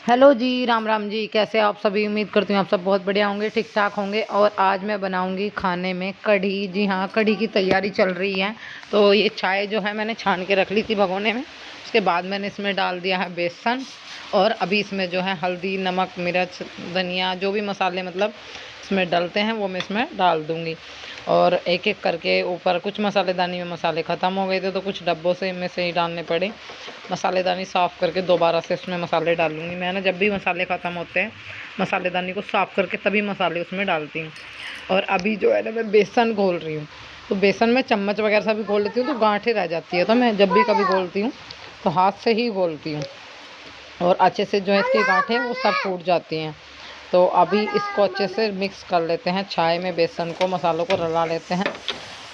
Hello जी, राम राम जी। कैसे आप सभी? उम्मीद करती हूँ आप सब बहुत बढ़िया होंगे, ठीक ठाक होंगे। और आज मैं बनाऊंगी खाने में कढ़ी। जी हाँ, कढ़ी की तैयारी चल रही है। तो ये चाय जो है मैंने छान के रख ली थी भगोने में। उसके बाद मैंने इसमें डाल दिया है बेसन। और अभी इसमें जो है हल्दी, नमक, मिर्च, धनिया, जो भी मसाले मतलब इसमें डलते हैं वो मैं इसमें डाल दूँगी। और एक एक करके ऊपर कुछ मसालेदानी में मसाले ख़त्म हो गए थे तो कुछ डब्बों से में से ही डालने पड़े। मसालेदानी साफ़ करके दोबारा से उसमें मसाले डालूँगी। मैं ना जब भी मसाले ख़त्म होते हैं मसालेदानी को साफ़ करके तभी मसाले उसमें डालती हूँ। और अभी जो है ना मैं बेसन घोल रही हूँ। तो बेसन में चम्मच वगैरह से भी घोल लेती हूँ तो गांठें रह जाती है। तो मैं जब भी कभी घोलती हूँ तो हाथ से ही घोलती हूँ। और अच्छे से जो है इसकी गांठें वो सब फूट जाती हैं। तो अभी इसको अच्छे से मिक्स कर लेते हैं। चाय में बेसन को, मसालों को रला लेते हैं।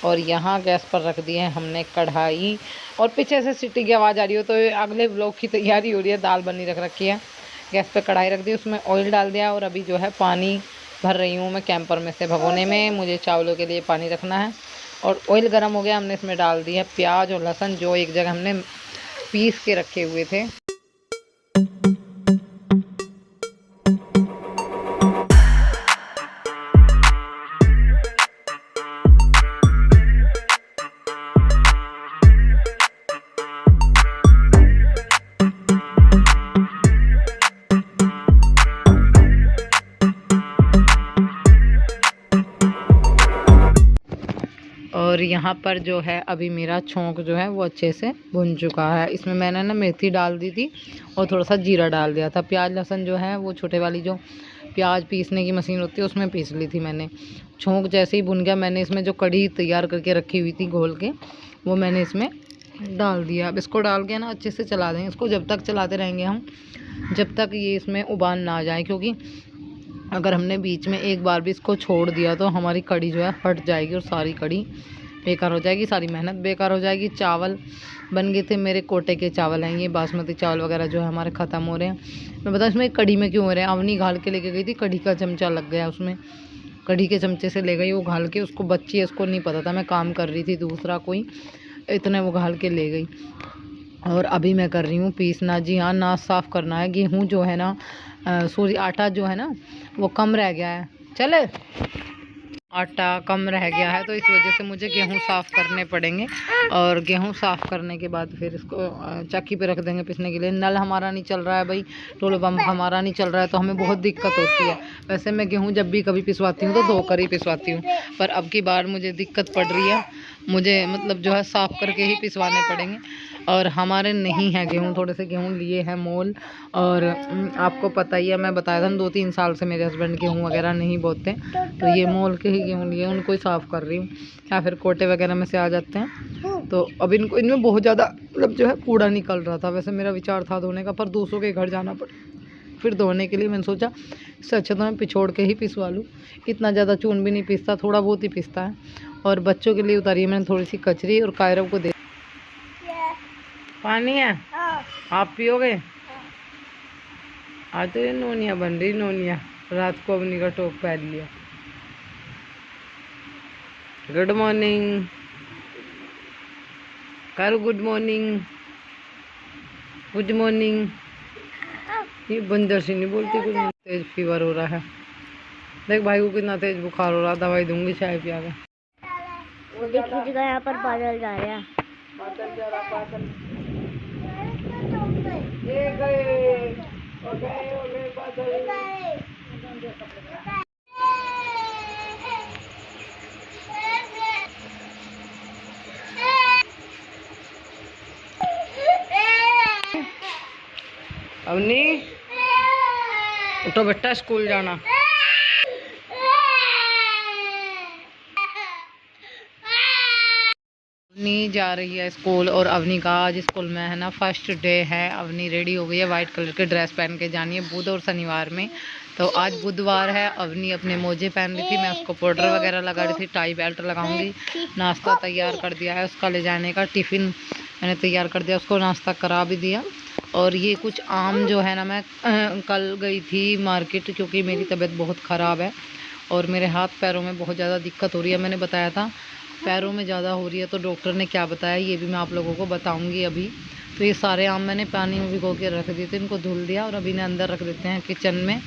और यहाँ गैस पर रख दी है हमने कढ़ाई। और पीछे से सीटी की आवाज़ आ रही हो तो अगले ब्लॉग की तैयारी हो रही है। दाल बनी रख रखी है, गैस पे कढ़ाई रख दी, उसमें ऑयल डाल दिया। और अभी जो है पानी भर रही हूँ मैं कैंपर में से भगोने में। मुझे चावलों के लिए पानी रखना है। और ऑयल गर्म हो गया, हमने इसमें डाल दी है प्याज और लहसुन जो एक जगह हमने पीस के रखे हुए थे। और यहाँ पर जो है अभी मेरा छोंक जो है वो अच्छे से भुन चुका है। इसमें मैंने ना मेथी डाल दी थी और थोड़ा सा जीरा डाल दिया था। प्याज लहसुन जो है वो छोटे वाली जो प्याज पीसने की मशीन होती है उसमें पीस ली थी मैंने। छोंक जैसे ही भुन गया मैंने इसमें जो कढ़ी तैयार करके रखी हुई थी घोल के वो मैंने इसमें डाल दिया। अब इसको डाल के ना अच्छे से चला देंगे। इसको जब तक चलाते रहेंगे हम जब तक ये इसमें उबाल ना आ जाए, क्योंकि अगर हमने बीच में एक बार भी इसको छोड़ दिया तो हमारी कढ़ी जो है फट जाएगी और सारी कढ़ी बेकार हो जाएगी, सारी मेहनत बेकार हो जाएगी। चावल बन गए थे मेरे, कोटे के चावल हैं ये, बासमती चावल वगैरह जो है हमारे ख़त्म हो रहे हैं। मैं बताऊँ इसमें कढ़ी में क्यों हो रहे हैं। अवनी घाल के लेके गई थी, कढ़ी का चमचा लग गया उसमें, कढ़ी के चमचे से ले गई वो घाल के। उसको बच्ची है, उसको नहीं पता था, मैं काम कर रही थी दूसरा कोई, इतने वो घाल के ले गई। और अभी मैं कर रही हूँ पीसना। जी हाँ, नाश साफ़ करना है। गेहूँ जो है ना सॉरी आटा जो है ना वो कम रह गया है। चले, आटा कम रह गया है तो इस वजह से मुझे गेहूँ साफ़ करने पड़ेंगे। और गेहूँ साफ़ करने के बाद फिर इसको चक्की पे रख देंगे पीसने के लिए। नल हमारा नहीं चल रहा है भाई, टोल पंप हमारा नहीं चल रहा है तो हमें बहुत दिक्कत होती है। वैसे मैं गेहूँ जब भी कभी पिसवाती हूँ तो धोकर ही पिसवाती हूँ, पर अब की बार मुझे दिक्कत पड़ रही है। मुझे मतलब जो है साफ़ करके ही पिसवाने पड़ेंगे। और हमारे नहीं है गेहूँ, थोड़े से गेहूँ लिए हैं मोल। और आपको पता ही है, मैं बताया था 2-3 साल से मेरे हस्बैंड गेहूँ वगैरह नहीं बोते, तो ये मोल के ही गेहूँ लिए, उनको ही साफ़ कर रही हूँ। या फिर कोटे वगैरह में से आ जाते हैं तो अब इनको, इनमें बहुत ज़्यादा मतलब जो है कूड़ा निकल रहा था। वैसे मेरा विचार था धोने का, पर दूसरों के घर जाना पड़े फिर धोने के लिए। मैंने सोचा इससे अच्छा तो मैं पिछोड़ के ही पिसवा लूँ। इतना ज़्यादा चून भी नहीं पिसता, थोड़ा बहुत ही पिसता है। और बच्चों के लिए उतारी है मैंने थोड़ी सी कचरी और कायरव को दे। पानी है आप पियोगे? आज तो ये नोनिया बन रही, नोनिया रात को अपनी का टोप पहन लिया। गुड मॉर्निंग कर, गुड मॉर्निंग, गुड मॉर्निंग। ये बंदर से नहीं बोलती कुछ। तेज फीवर हो रहा है, देख भाई को कितना तेज बुखार हो रहा है। दवाई दूंगी चाय पिया के। देखिएगा यहाँ पर बादल जा रहा है, बादल जा रहा, बादल ये गए हो गए बादल। अवनी उठो बेटा, स्कूल जाना। अवनी जा रही है स्कूल। और अवनी का आज स्कूल में है ना फर्स्ट डे है। अवनी रेडी हो गई है, वाइट कलर के ड्रेस पहन के जानी है बुध और शनिवार में। तो आज बुधवार है। अवनी अपने मोजे पहन रही थी, मैं उसको पाउडर वगैरह लगा रही थी, टाई बेल्ट लगाऊंगी। नाश्ता तैयार कर दिया है उसका ले जाने का, टिफ़िन मैंने तैयार कर दिया, उसको नाश्ता करा भी दिया। और ये कुछ आम जो है ना, मैं कल गई थी मार्केट क्योंकि मेरी तबीयत बहुत ख़राब है और मेरे हाथ पैरों में बहुत ज़्यादा दिक्कत हो रही है। मैंने बताया था पैरों में ज़्यादा हो रही है तो डॉक्टर ने क्या बताया ये भी मैं आप लोगों को बताऊंगी अभी। तो ये सारे आम मैंने पानी में भिगो के रख दिए थे, इनको धुल दिया और अभी इन्हें अंदर रख देते हैं किचन में।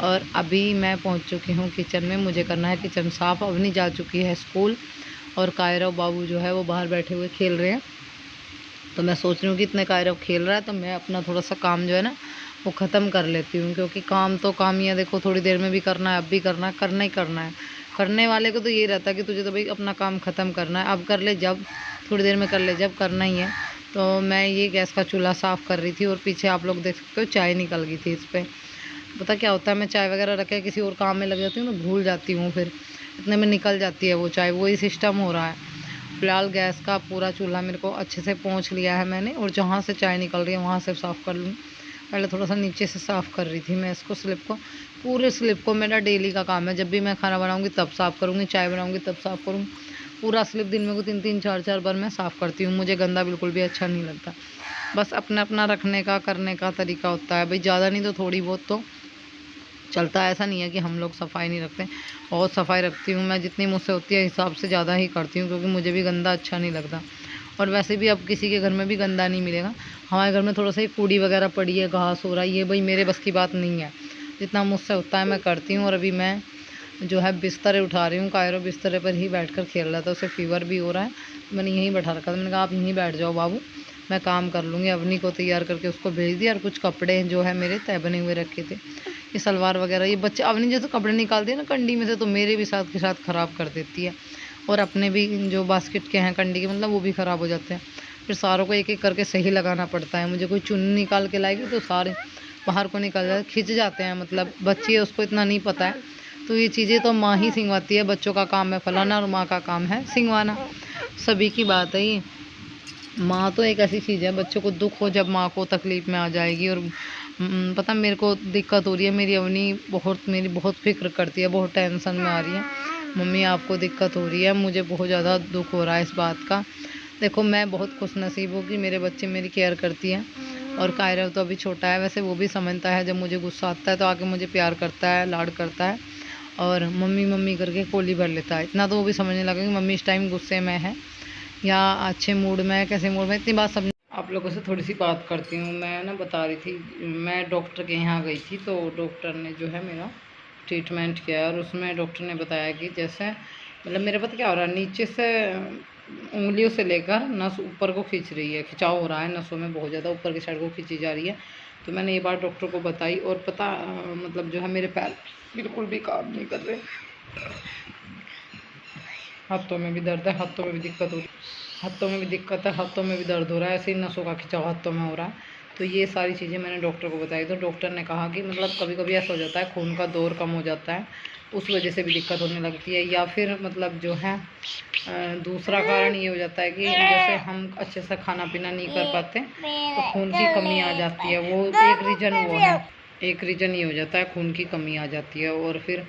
और अभी मैं पहुंच चुकी हूं किचन में, मुझे करना है किचन साफ़। अवनी जा चुकी है स्कूल और कायरव बाबू जो है वो बाहर बैठे हुए खेल रहे हैं। तो मैं सोच रही हूँ कि इतने कायरव खेल रहा है तो मैं अपना थोड़ा सा काम जो है ना वो ख़त्म कर लेती हूँ, क्योंकि काम तो काम ही है। देखो थोड़ी देर में भी करना है, अब भी करना है, करना ही करना है। करने वाले को तो ये रहता है कि तुझे तो भाई अपना काम ख़त्म करना है, अब कर ले जब, थोड़ी देर में कर ले जब, करना ही है। तो मैं ये गैस का चूल्हा साफ़ कर रही थी और पीछे आप लोग देख सकते हो चाय निकल गई थी इस पर। पता क्या होता है, मैं चाय वगैरह रख के किसी और काम में लग जाती हूँ, मैं भूल जाती हूँ, फिर इतने में निकल जाती है वो चाय। वही सिस्टम हो रहा है। फ़िलहाल गैस का पूरा चूल्हा मेरे को अच्छे से पोंछ लिया है मैंने, और जहाँ से चाय निकल रही है वहाँ से साफ़ कर लूँ। पहले थोड़ा सा नीचे से साफ़ कर रही थी मैं इसको, स्लिप को, पूरे स्लिप को। मेरा डेली का काम है, जब भी मैं खाना बनाऊँगी तब साफ़ करूँगी, चाय बनाऊँगी तब साफ़ करूँगी। पूरा स्लिप दिन में को 3-3 4-4 बार मैं साफ़ करती हूँ। मुझे गंदा बिल्कुल भी अच्छा नहीं लगता। बस अपना अपना रखने का, करने का तरीका होता है भाई, ज़्यादा नहीं तो थोड़ी बहुत तो चलता है। ऐसा नहीं है कि हम लोग सफाई नहीं रखते, बहुत सफाई रखती हूँ मैं, जितनी मुझसे होती है हिसाब से ज़्यादा ही करती हूँ, क्योंकि मुझे भी गंदा अच्छा नहीं लगता। और वैसे भी अब किसी के घर में भी गंदा नहीं मिलेगा। हमारे घर में थोड़ा सा ही कूड़ी वगैरह पड़ी है, घास हो रहा है, ये भाई मेरे बस की बात नहीं है। जितना मुझसे होता है मैं करती हूँ। और अभी मैं जो है बिस्तर उठा रही हूँ। कायरो बिस्तर पर ही बैठकर खेल रहा था, उसे फीवर भी हो रहा है, मैंने यहीं बैठा रखा था। मैंने कहा आप यहीं बैठ जाओ बाबू, मैं काम कर लूँगी। अवनी को तैयार करके उसको भेज दिया, और कुछ कपड़े जो है मेरे तय बने हुए रखे थे, ये सलवार वगैरह, ये बच्चे अवनी जैसे कपड़े निकालती है ना कंडी में से, तो मेरे भी साथ के साथ ख़राब कर देती है। और अपने भी जो बास्केट के हैं कंडी के, मतलब वो भी ख़राब हो जाते हैं। फिर सारों को एक एक करके सही लगाना पड़ता है। मुझे कोई चुन्नी निकाल के लाएगी तो सारे बाहर को निकल जाते, खिंच जाते हैं। मतलब बच्ची है, उसको इतना नहीं पता है, तो ये चीज़ें तो माँ ही सिंगवाती है। बच्चों का काम है फलाना और माँ का काम है सिंगवाना, सभी की बात है ये। माँ तो एक ऐसी चीज़ है, बच्चों को दुख हो जब माँ को तकलीफ़ में आ जाएगी। और पता मेरे को दिक्कत हो रही है, मेरी अवनी मेरी बहुत फिक्र करती है, बहुत टेंशन में आ रही है। मम्मी आपको दिक्कत हो रही है, मुझे बहुत ज़्यादा दुख हो रहा है इस बात का। देखो मैं बहुत खुशनसीब हूँ कि मेरे बच्चे मेरी केयर करती हैं। और कायरव तो अभी छोटा है, वैसे वो भी समझता है, जब मुझे गुस्सा आता है तो आके मुझे प्यार करता है, लाड करता है, और मम्मी मम्मी करके कोली भर लेता है। इतना तो वो भी समझने लगा कि मम्मी इस टाइम गुस्से में है या अच्छे मूड में है, कैसे मूड में, इतनी बात समझ। आप लोगों से थोड़ी सी बात करती हूँ। मैं ना बता रही थी, मैं डॉक्टर के यहाँ गई थी, तो डॉक्टर ने जो है मेरा ट्रीटमेंट किया, और उसमें डॉक्टर ने बताया कि जैसे मतलब मेरे पता क्या हो रहा है, नीचे से उंगलियों से लेकर नस ऊपर को खींच रही है, खिंचाव हो रहा है नसों में, बहुत ज़्यादा ऊपर की साइड को खींची जा रही है। तो मैंने ये बात डॉक्टर को बताई, और पता मतलब जो है मेरे पैर बिल्कुल भी काम नहीं कर रहे, हाथों में भी दर्द है, हाथों में भी दिक्कत हो रही है, हाथों में भी दिक्कत है, हाथों में भी दर्द हो रहा है, ऐसे ही नसों का खिंचाव हाथों में हो रहा है। तो ये सारी चीज़ें मैंने डॉक्टर को बताई, तो डॉक्टर ने कहा कि मतलब कभी कभी ऐसा हो जाता है, खून का दौर कम हो जाता है, उस वजह से भी दिक्कत होने लगती है। या फिर मतलब जो है दूसरा कारण ये हो जाता है कि जैसे हम अच्छे से खाना पीना नहीं कर पाते तो खून की कमी आ जाती है, वो एक रीज़न वो है, एक रीज़न ये हो जाता है, खून की कमी आ जाती है। और फिर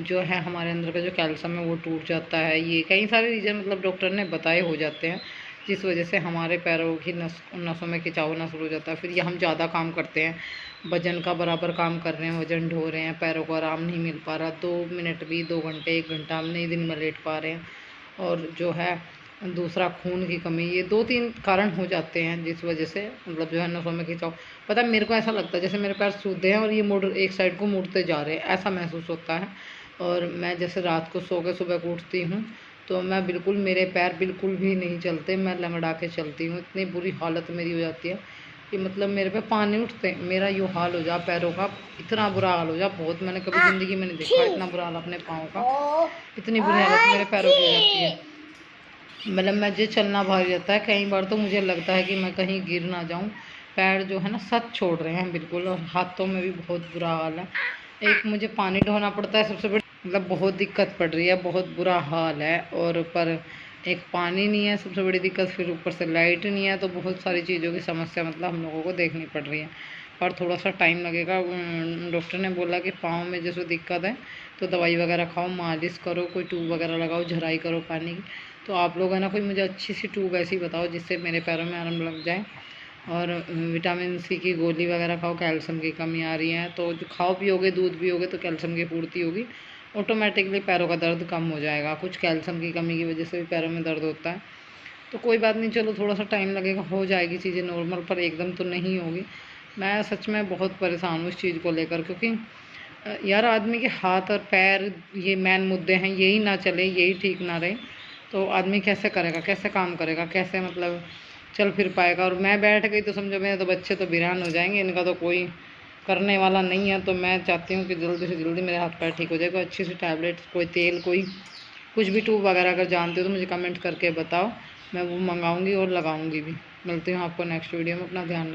जो है हमारे अंदर का जो कैल्शियम है वो टूट जाता है। ये कई सारे रीज़न मतलब डॉक्टर ने बताए हो जाते हैं, जिस वजह से हमारे पैरों की नसों में खिंचाव होना शुरू हो जाता है। फिर ये हम ज़्यादा काम करते हैं, वजन का बराबर काम कर रहे हैं, वजन ढो रहे हैं, पैरों को आराम नहीं मिल पा रहा, 2 मिनट भी 2 घंटे 1 घंटा हम नहीं दिन में लेट पा रहे हैं। और जो है दूसरा खून की कमी, ये 2-3 कारण हो जाते हैं जिस वजह से मतलब जो है नसों में खिंचाव। पता है मेरे को ऐसा लगता है जैसे मेरे पैर सूधे हैं और ये मुड़ एक साइड को मुड़ते जा रहे हैं, ऐसा महसूस होता है। और मैं जैसे रात को सो के सुबह को उठती हूँ तो मैं बिल्कुल, मेरे पैर बिल्कुल भी नहीं चलते, मैं लंगड़ा के चलती हूँ, इतनी बुरी हालत मेरी हो जाती है कि मतलब मेरे पे पानी उठते, मेरा यो हाल हो जा पैरों का, इतना बुरा हाल हो जा, बहुत मैंने कभी ज़िंदगी में नहीं देखा इतना बुरा हाल अपने पाँव का, इतनी बुरी हालत मेरे पैरों की हो जाती है। मतलब मुझे चलना भारी रहता है, कई बार तो मुझे लगता है कि मैं कहीं गिर ना जाऊं। पैर जो है ना सच छोड़ रहे हैं बिल्कुल, और हाथों में भी बहुत बुरा हाल है। एक मुझे पानी ढोना पड़ता है सबसे बड़ी, मतलब बहुत दिक्कत पड़ रही है, बहुत बुरा हाल है। और ऊपर एक पानी नहीं है सबसे बड़ी दिक्कत, फिर ऊपर से लाइट नहीं है, तो बहुत सारी चीज़ों की समस्या मतलब हम लोगों को देखनी पड़ रही है। और थोड़ा सा टाइम लगेगा। डॉक्टर ने बोला कि पाँव में जैसे दिक्कत है तो दवाई वगैरह खाओ, मालिश करो, कोई ट्यूब वगैरह लगाओ, झराई करो पानी की। तो आप लोग है ना कोई मुझे अच्छी सी ट्यूब ऐसी बताओ जिससे मेरे पैरों में आराम लग जाए। और विटामिन सी की गोली वगैरह खाओ, कैल्शियम की कमी आ रही है, तो जो खाओ पियोगे दूध पियोगे तो कैल्शियम की पूर्ति होगी, ऑटोमेटिकली पैरों का दर्द कम हो जाएगा। कुछ कैल्शियम की कमी की वजह से भी पैरों में दर्द होता है। तो कोई बात नहीं, चलो थोड़ा सा टाइम लगेगा, हो जाएगी चीज़ें नॉर्मल, पर एकदम तो नहीं होगी। मैं सच में बहुत परेशान हूँ इस चीज़ को लेकर, क्योंकि यार आदमी के हाथ और पैर ये मेन मुद्दे हैं, यही ना चले, यही ठीक ना रहे तो आदमी कैसे करेगा, कैसे काम करेगा, कैसे मतलब चल फिर पाएगा। और मैं बैठ गई तो समझो मेरे तो बच्चे तो वीरान हो जाएंगे, इनका तो कोई करने वाला नहीं है। तो मैं चाहती हूँ कि जल्दी से जल्दी मेरे हाथ पैर ठीक हो जाए, कोई अच्छी सी टैबलेट, कोई तेल, कोई कुछ भी ट्यूब वगैरह अगर जानते हो तो मुझे कमेंट करके बताओ, मैं वो मंगाऊंगी और लगाऊंगी भी। मिलती हूँ आपको नेक्स्ट वीडियो में, अपना ध्यान रखो।